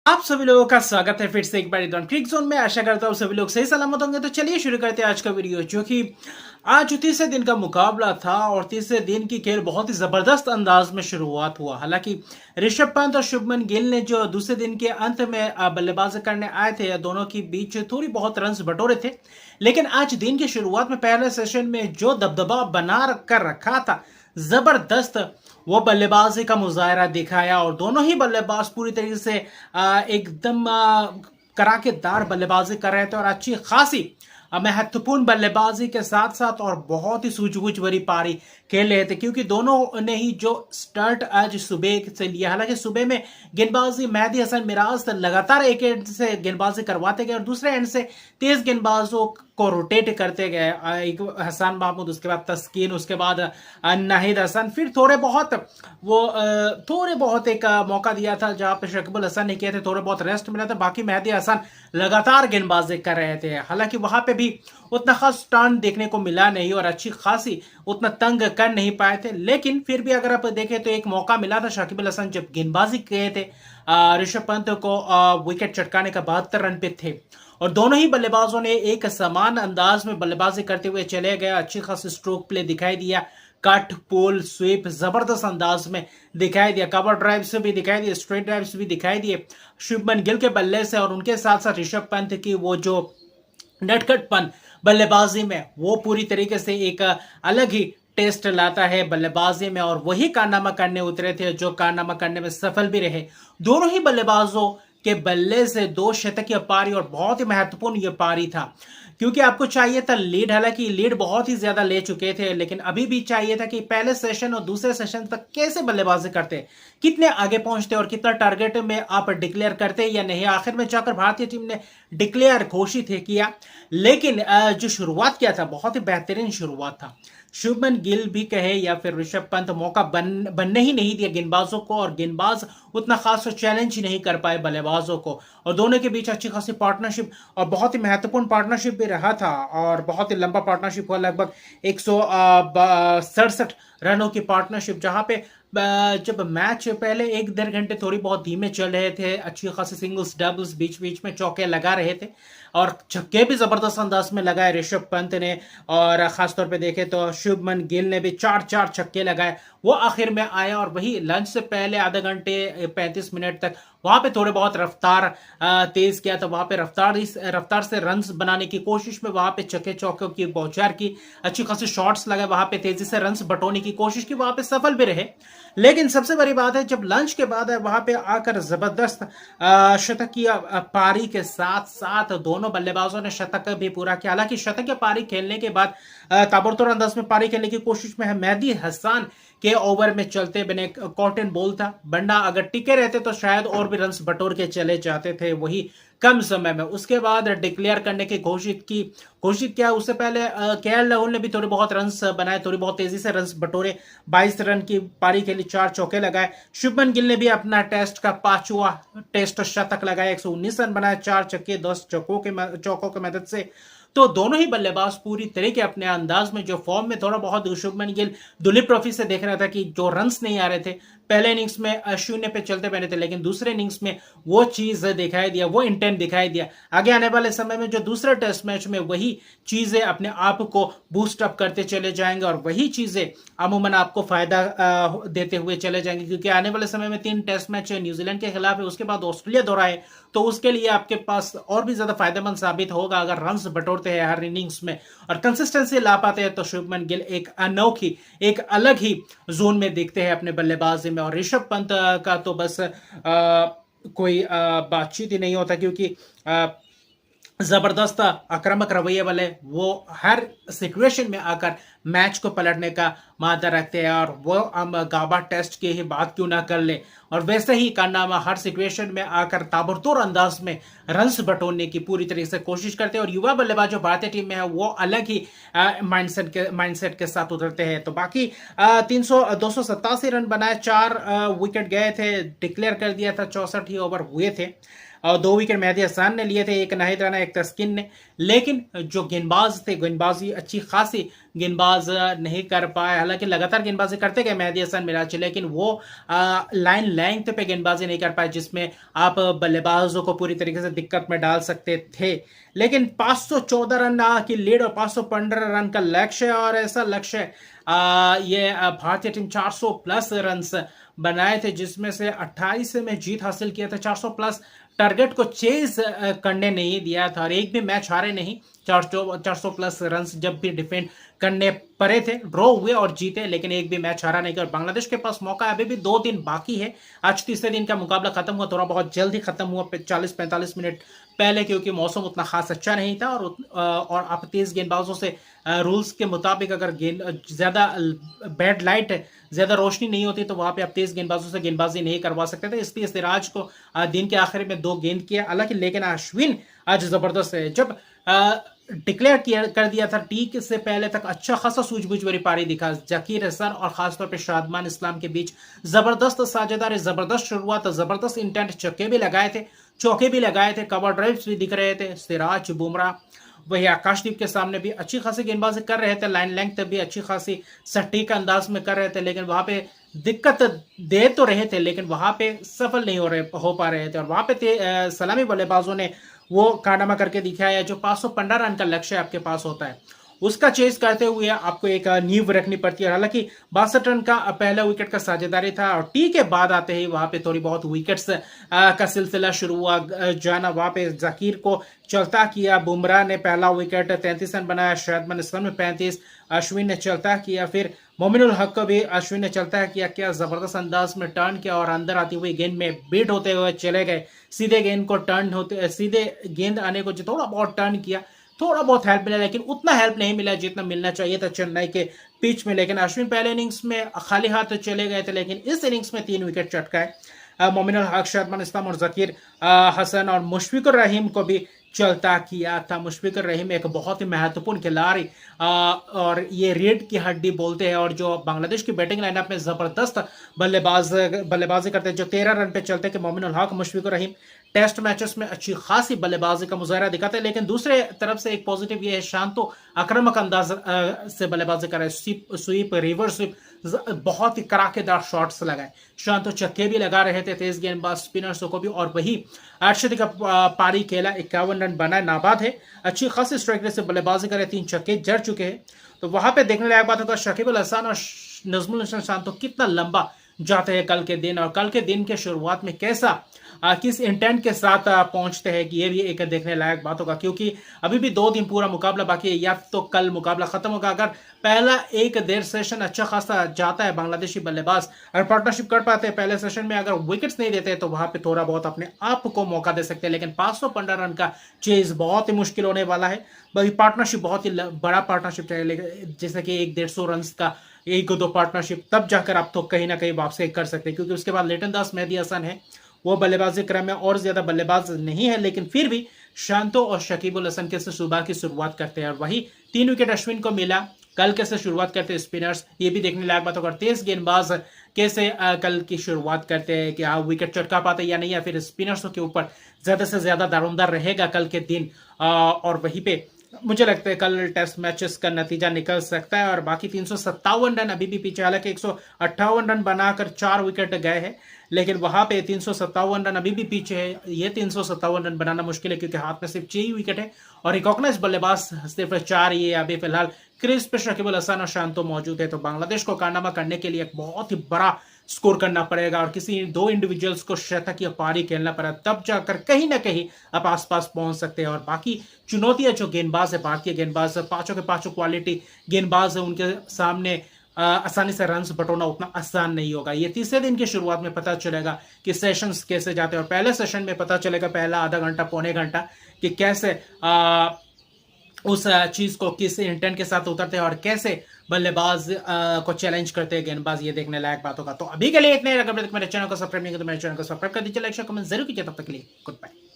आप सभी लोगों का स्वागत है फिर से एक बार इधर क्रिक जोन में। आशा करता हूँ सभी लोग सही सलामत होंगे। तो चलिए शुरू करते हैं आज का वीडियो, जो कि आज तीसरे दिन का मुकाबला था और तीसरे दिन की खेल बहुत ही जबरदस्त अंदाज में शुरुआत हुआ। हालांकि ऋषभ पंत और शुभमन गिल ने जो दूसरे दिन के अंत में बल्लेबाजी करने आए थे, दोनों के बीच थोड़ी बहुत रन बटोरे थे। लेकिन आज दिन की शुरुआत में पहले सेशन में जो दबदबा बना कर रखा था, जबरदस्त वो बल्लेबाजी का मुजाहरा दिखाया और दोनों ही बल्लेबाज पूरी तरीके से एकदम कराकेदार बल्लेबाजी कर रहे थे और अच्छी खासी महत्वपूर्ण बल्लेबाजी के साथ साथ और बहुत ही सूझबूझ भरी पारी खेल रहे थे, क्योंकि दोनों ने ही जो स्टार्ट आज सुबह से लिया। हालांकि सुबह में गेंदबाजी मेहदी हसन मिराज लगातार एक एंड से गेंदबाजी करवाते गए और दूसरे एंड से तेज गेंदबाजों को रोटेट करते गए। एक हसन महमूद, उसके बाद तस्कीन, उसके बाद नाहिद हसन, फिर थोड़े बहुत एक मौका दिया था जहां पे शकीबुल हसन ने किए थे, थोड़े बहुत रेस्ट मिला था। बाकी मेहदी हसन लगातार गेंदबाजी कर रहे थे। हालांकि वहां पे भी उतना खास टर्न देखने को मिला नहीं और अच्छी खासी उतना तंग कर नहीं पाए थे। लेकिन फिर भी अगर आप देखें तो एक मौका मिला था शकीबुल हसन जब गेंदबाजी किए थे ऋषभ पंत को विकेट चटकाने का 72 रन पे थे और दोनों ही बल्लेबाजों ने एक समान अंदाज में बल्लेबाजी करते हुए चले गए। अच्छी खासी स्ट्रोक प्ले दिखाई दिया, कट पुल स्वीप जबरदस्त अंदाज में दिखाई दिया, कवर ड्राइव से भी दिखाई दिए, स्ट्रेट ड्राइव से भी दिखाई दिए शुभमन गिल के बल्ले से। और उनके साथ साथ ऋषभ पंत की वो जो नटखटपन बल्लेबाजी में, वो पूरी तरीके से एक अलग ही टेस्ट लाता है बल्लेबाजी में और वही कारनामा करने उतरे थे जो कारनामा करने में सफल भी रहे। दोनों ही बल्लेबाजों के बल्ले से 2 शतकीय पारी और बहुत ही महत्वपूर्ण ये पारी था, क्योंकि आपको चाहिए था लीड। हालांकि लीड बहुत ही ज्यादा ले चुके थे, लेकिन अभी भी चाहिए था कि पहले सेशन और दूसरे सेशन तक कैसे बल्लेबाजी करते, कितने आगे पहुंचते और कितना टारगेट में आप डिक्लेयर करते या नहीं। आखिर में जाकर भारतीय टीम ने डिक्लेयर घोषित किया, लेकिन जो शुरुआत किया था बहुत ही बेहतरीन शुरुआत था। शुभमन गिल भी कहे या फिर ऋषभ पंत मौका बनने ही नहीं दिया गेंदबाजों को और गेंदबाज उतना खास चैलेंज ही नहीं कर पाए बल्लेबाजों को। और दोनों के बीच अच्छी खासी पार्टनरशिप और बहुत ही महत्वपूर्ण पार्टनरशिप भी रहा था और बहुत ही लंबा पार्टनरशिप हुआ, लगभग 167 रनों की पार्टनरशिप, जहां पे जब मैच पहले 1-1.5 घंटे थोड़ी बहुत धीमे चल रहे थे, अच्छी खासी सिंगल्स डबल्स बीच बीच में चौके लगा रहे थे और छक्के भी जबरदस्त अंदाज में लगाए ऋषभ पंत ने। और खासतौर पे देखे तो शुभमन गिल ने भी 4-4 छक्के लगाए। वो आखिर में आया और वही लंच से पहले आधा घंटे 35 मिनट तक वहां पे थोड़े बहुत रफ्तार तेज किया, तो वहां पे रफ्तार से रन बनाने की कोशिश में वहां पे छक्के चौकों की बौछार की, अच्छी खासी शॉट्स लगाए, वहां पे तेजी से रन बटोरने की कोशिश की, वहां पे सफल भी रहे। लेकिन सबसे बड़ी बात है जब लंच के बाद वहां पे आकर जबरदस्त शतकीय पारी के साथ साथ दोनों बल्लेबाजों ने शतक भी पूरा किया। हालांकि शतकीय पारी खेलने के बाद ताबड़तोड़ अंदाज में पारी खेलने की कोशिश में है मेहदी हसन के ओवर में चलते बने कॉटन बॉल था, वरना अगर टिके रहते तो शायद और भी रन बटोर के चले जाते थे वही कम समय में। उसके बाद डिक्लेयर करने की घोषित किया। उससे पहले केएल राहुल ने भी थोड़े बहुत रन बनाए, थोड़ी बहुत तेजी से रन बटोरे, 22 रन की पारी के लिए 4 चौके लगाए। शुभमन गिल ने भी अपना टेस्ट का 5वां टेस्ट शतक लगाया, 119 रन बनाए, 4 छक्के 10 चौकों की मदद से। तो दोनों ही बल्लेबाज पूरी तरीके अपने अंदाज में, जो फॉर्म में थोड़ा बहुत शुभमन गिल दुलीप ट्रॉफी से देख रहा था कि जो रन्स नहीं आ रहे थे, पहले इनिंग्स में 0 पे चलते बने थे, लेकिन दूसरे इनिंग्स में वो चीज दिखाई दिया, वो इंटेंट दिखाई दिया। आगे आने वाले समय में जो दूसरे टेस्ट मैच में वही चीजें अपने आप को बूस्ट अप करते चले जाएंगे और वही चीजें अमूमन आपको फायदा देते हुए चले जाएंगे, क्योंकि आने वाले समय में 3 टेस्ट मैच न्यूजीलैंड के खिलाफ है, उसके बाद ऑस्ट्रेलिया दौरा है, तो उसके लिए आपके पास और भी ज्यादा फायदेमंद साबित होगा अगर रन बटोरते हैं हर इनिंग्स में और कंसिस्टेंसी ला पाते हैं। तो शुभमन गिल एक अनोखी, एक अलग ही जोन में दिखते हैं अपने बल्लेबाजी में। और ऋषभ पंत का तो बस कोई बातचीत ही नहीं होता, क्योंकि जबरदस्त आक्रामक रवैये वाले वो हर सिचुएशन में आकर मैच को पलटने का मादा रखते हैं और वो हम गाबा टेस्ट की ही बात क्यों ना कर ले, और वैसे ही कारनामा हर सिचुएशन में आकर ताबड़तोड़ अंदाज में रन्स बटोरने की पूरी तरीके से कोशिश करते हैं। और युवा बल्लेबाज जो भारतीय टीम में है वो अलग ही माइंडसेट के साथ उतरते हैं। तो बाकी 287 रन बनाए, 4 विकेट गए थे, डिक्लेयर कर दिया था, 64 ही ओवर हुए थे और 2 विकेट मेहदी हसन ने लिए थे, एक नाहिद राणा एक तस्किन ने। लेकिन जो गेंदबाज थे, गेंदबाजी अच्छी खासी गेंदबाज नहीं कर पाए। हालांकि लगातार गेंदबाजी करते गए मेहदी हसन मिराज, लेकिन वो लाइन लेंथ पे गेंदबाजी नहीं कर पाए जिसमें आप बल्लेबाजों को पूरी तरीके से दिक्कत में डाल सकते थे। लेकिन 514 रन की लीड और 515 रन का लक्ष्य, और ऐसा लक्ष्य ये भारतीय टीम 400 प्लस रन बनाए थे, जिसमें से 28 में जीत हासिल किया था। 400 प्लस टारगेट को चेज करने नहीं दिया था और एक भी मैच हारे नहीं। 400 प्लस रन जब भी डिफेंड करने पड़े थे, ड्रॉ हुए और जीते, लेकिन एक भी मैच हारा नहीं किया। और बांग्लादेश के पास मौका अभी भी 2 दिन बाकी है। आज तीसरे दिन का मुकाबला खत्म हुआ, थोड़ा बहुत जल्द ही खत्म हुआ, 40-45 मिनट पहले, क्योंकि मौसम उतना खास अच्छा नहीं था। और आप तेज गेंदबाजों से रूल्स के मुताबिक अगर गेंद ज्यादा बैड लाइट है, ज्यादा रोशनी नहीं होती, तो वहां पे आप तेज गेंदबाजों से गेंदबाजी नहीं करवा सकते थे। इसलिए सिराज को दिन के आखिर में 2 गेंद किया हालांकि, लेकिन अश्विन आज जबरदस्त है। जब डिक्लेयर कर दिया था टी से पहले तक अच्छा खासा सूझबूझ वाली पारी दिखा। जकीर हसन और खासतौर पे शादमान इस्लाम के बीच जबरदस्त साझेदारी, जबरदस्त शुरुआत, जबरदस्त इंटेंट, छक्के भी लगाए थे, चौके भी लगाए थे, कवर ड्राइव्स भी दिख रहे थे। सिराज, बुमराह, वही आकाशदीप के सामने भी अच्छी खासी गेंदबाजी कर रहे थे। लाइन लेंथ भी अच्छी खासी सटीक अंदाज में कर रहे थे, लेकिन वहां पे दिक्कत दे तो रहे थे, लेकिन वहां पे सफल नहीं हो पा रहे थे। और वहां पे सलामी बल्लेबाजों ने वो कारनामा करके दिखाया जो 515 रन का लक्ष्य आपके पास होता है, उसका चेस करते हुए आपको एक नींव रखनी पड़ती है। हालांकि 62 रन का पहला विकेट का साझेदारी था और टी के बाद आते ही वहां पे थोड़ी बहुत विकेट्स का सिलसिला शुरू हुआ जाना। वहां पे जकीर को चलता किया, बुमराह ने पहला विकेट 33 रन बनाया, शादमान इस्लाम ने 35, अश्विन ने चलता किया, फिर मोमिनुल हक को भी अश्विन ने चलता किया, क्या जबरदस्त अंदाज में टर्न किया और अंदर आती हुई गेंद में बीट होते हुए चले गए। सीधे गेंद को टर्न होते, सीधे गेंद आने को थोड़ा बहुत टर्न किया, थोड़ा बहुत हेल्प मिला, लेकिन उतना हेल्प नहीं मिला जितना मिलना चाहिए था चेन्नई के पिच में। लेकिन अश्विन पहले इनिंग्स में खाली हाथ चले गए थे, लेकिन इस इनिंग्स में 3 विकेट चटकाए। मोमिनुल हक, शादमान इस्लाम और जकीर हसन और मुशफिकुर रहीम को भी चलता किया था। मुशफिकुर रहीम एक बहुत ही महत्वपूर्ण खिलाड़ी और ये रीढ़ की हड्डी बोलते हैं, और जो बांग्लादेश की बैटिंग लाइनअप में जबरदस्त बल्लेबाजी करते हैं, जो 13 रन पे चलते कि मोमिनुल हक, मुशफिकुर रहीम टेस्ट मैचेस में अच्छी खासी बल्लेबाजी का मुजाहरा दिखाते हैं। लेकिन दूसरे तरफ से एक पॉजिटिव ये है, शांतो आक्रामक अंदाज से बल्लेबाजी कर रहे हैं, स्वीप, रिवर्स स्वीप, बहुत ही कड़ाकेदार शॉट्स लगाए। शांतो छक्के भी लगा रहे थे, तेज गेंदबाज स्पिनर्सों को भी, और वही अर्शदी का पारी खेला, 51 रन बनाए, नाबाद है, अच्छी खासी स्ट्राइक रेट से बल्लेबाजी करे, 3 छक्के जड़ चुके हैं। तो वहां पे देखने लायक बात होगा शकीब अल हसन और नजमुल हसन शांतो कितना लंबा जाते हैं कल के दिन, और कल के दिन के शुरुआत में कैसा किस इंटेंट के साथ पहुंचते हैं, कि ये भी एक देखने लायक बात होगा। क्योंकि अभी भी 2 दिन पूरा मुकाबला बाकी है, या तो कल मुकाबला खत्म होगा। अगर पहला एक देर सेशन अच्छा खासा जाता है बांग्लादेशी बल्लेबाज और पार्टनरशिप कर पाते हैं पहले सेशन में, अगर विकेट्स नहीं देते तो वहां पे थोड़ा बहुत अपने आप को मौका दे सकते हैं। लेकिन 515 रन का चेज बहुत ही मुश्किल होने वाला है। भाई पार्टनरशिप बहुत ही बड़ा पार्टनरशिप चाहिए, जैसे कि 150 रन का 1-2 पार्टनरशिप, तब जाकर आप तो कहीं ना कहीं वापसी कर सकते हैं। क्योंकि उसके बाद लिटन दास, मेहदी हसन है, वो बल्लेबाजी क्रम में और ज्यादा बल्लेबाज नहीं है, लेकिन फिर भी शांतो और शकीबुल हसन के से सुबह की शुरुआत करते हैं। और वही 3 विकेट अश्विन को मिला, कल कैसे शुरुआत करते हैं स्पिनर्स, ये भी देखने लायक बात होगा। तेज गेंदबाज कैसे कल की शुरुआत करते हैं, कि विकेट चटका पाते या नहीं, या फिर स्पिनर्सों के ऊपर ज्यादा से ज्यादा दारोमदार रहेगा कल के दिन। और वहीं पे मुझे लगता है कल टेस्ट मैचेस का नतीजा निकल सकता है। और बाकी 357 रन अभी भी पीछे, हालांकि 158 रन बनाकर 4 विकेट गए हैं, लेकिन वहां पे 357 रन अभी भी पीछे है। ये 357 रन बनाना मुश्किल है, क्योंकि हाथ में सिर्फ 6 ही विकेट है और रिकॉग्नाइज बल्लेबाज सिर्फ 4 ही है अभी फिलहाल। क्रीज पे शकीबुल हसन और शांतो मौजूद है। तो बांग्लादेश को कारनामा करने के लिए एक बहुत ही बड़ा स्कोर करना पड़ेगा, और किसी 2 इंडिविजुअल्स को शतक या पारी खेलना पड़ा, तब जाकर कहीं ना कहीं आप आसपास पहुंच सकते हैं। और बाकी चुनौतियां जो गेंदबाज है, भारतीय गेंदबाज, 5 के 5 क्वालिटी गेंदबाज है, उनके सामने आसानी से रन बटोरना उतना आसान नहीं होगा। ये तीसरे दिन की शुरुआत में पता चलेगा कि सेशंस कैसे जाते हैं, और पहले सेशन में पता चलेगा, पहला आधा घंटा पौने घंटा, कि कैसे उस चीज को किस इंटेंट के साथ उतरते हैं और कैसे बल्लेबाज को चैलेंज करते हैं गेंदबाज, ये देखने लायक बात होगा। तो अभी के लिए इतने, अगर मेरे चैनल को सब्सक्राइब नहीं किया तो मेरे चैनल को सब्सक्राइब कर दीजिए, लाइक शेयर कमेंट जरूर कीजिए। तब तक के लिए गुड बाय।